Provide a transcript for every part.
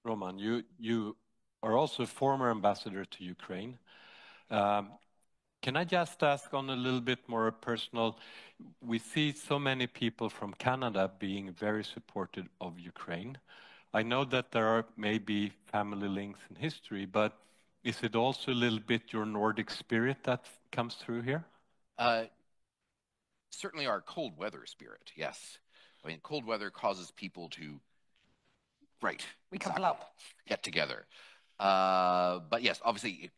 Roman, you are also a former ambassador to Ukraine. Can I just ask on a little bit more personal, we see so many people from Canada being very supportive of Ukraine. I know that there are maybe family links in history, but is it also a little bit your Nordic spirit that comes through here? Certainly our cold weather spirit, yes. I mean, cold weather causes people to, we couple up, get together. But yes, obviously,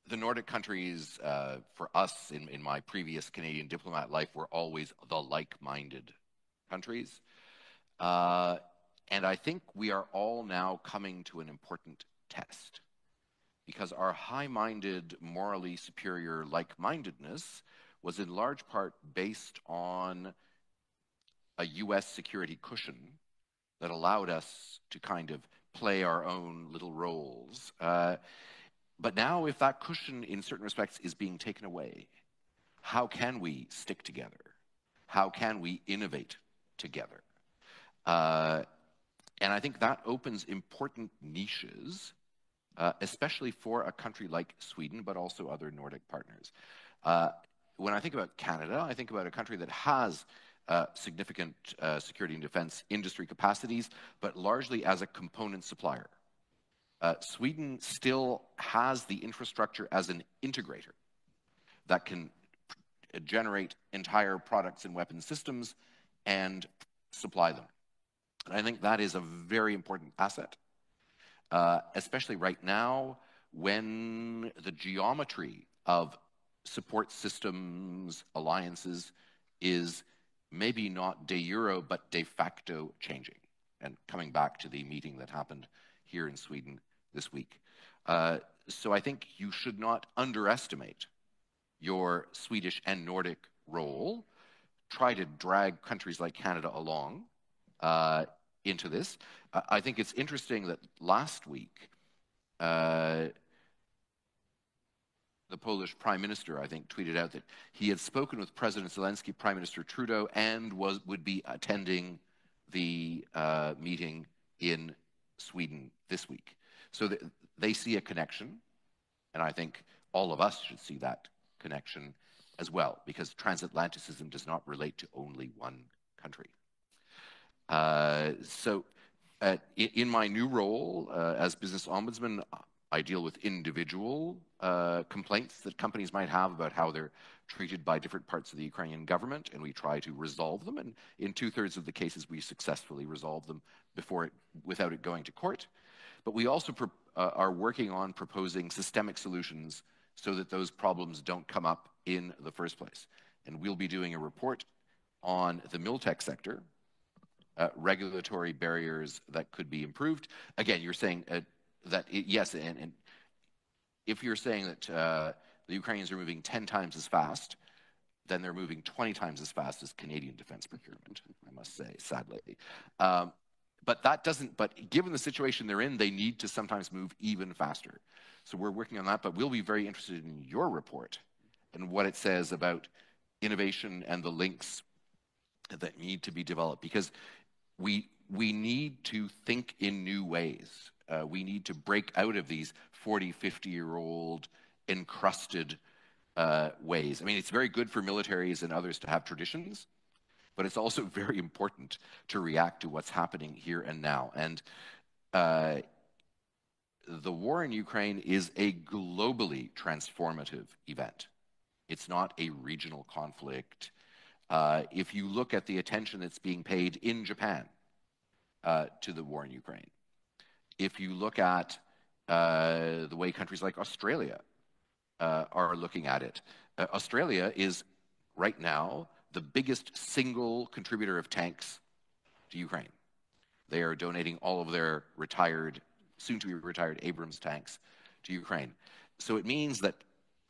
the Nordic countries, for us in my previous Canadian diplomat life, were always the like-minded countries. And I think we are all now coming to an important test, because our high-minded, morally superior like-mindedness was in large part based on a US security cushion that allowed us to kind of play our own little roles. But now, if that cushion in certain respects is being taken away, how can we stick together? How can we innovate together? And I think that opens important niches, especially for a country like Sweden, but also other Nordic partners. When I think about Canada, I think about a country that has significant security and defense industry capacities, but largely as a component supplier. Sweden still has the infrastructure as an integrator that can generate entire products and weapon systems and supply them. And I think that is a very important asset, especially right now when the geometry of support systems, alliances, is maybe not de jure, but de facto changing. And coming back to the meeting that happened here in Sweden this week. So I think you should not underestimate your Swedish and Nordic role. Try to drag countries like Canada along into this. I think it's interesting that last week, the Polish Prime Minister, I think, tweeted out that he had spoken with President Zelensky, Prime Minister Trudeau, and would be attending the meeting in Sweden this week. So they see a connection, and I think all of us should see that connection as well, because transatlanticism does not relate to only one country. So in my new role as business-ombudsman, I deal with individual complaints that companies might have about how they're treated by different parts of the Ukrainian government, and we try to resolve them. And in 2/3 of the cases, we successfully resolve them without it going to court. But we also are working on proposing systemic solutions so that those problems don't come up in the first place. And we'll be doing a report on the Miltech sector, regulatory barriers that could be improved. Again, you're saying that, yes, and if you're saying that the Ukrainians are moving 10 times as fast, then they're moving 20 times as fast as Canadian defense procurement, I must say, sadly. But given the situation they're in, they need to sometimes move even faster. So we're working on that, but we'll be very interested in your report and what it says about innovation and the links that need to be developed, because we need to think in new ways. We need to break out of these 40, 50-year-old encrusted ways. I mean, it's very good for militaries and others to have traditions, but it's also very important to react to what's happening here and now. And the war in Ukraine is a globally transformative event. It's not a regional conflict. If you look at the attention that's being paid in Japan to the war in Ukraine, if you look at the way countries like Australia are looking at it, Australia is right now the biggest single contributor of tanks to Ukraine. They are donating all of their soon-to-be-retired Abrams tanks to Ukraine. So it means that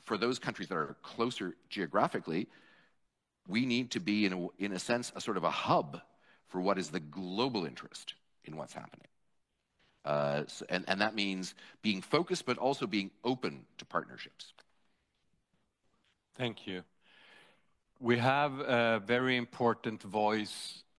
for those countries that are closer geographically, we need to be, in a sense, a sort of a hub for what is the global interest in what's happening. And that means being focused, but also being open to partnerships. Thank you. We have a very important voice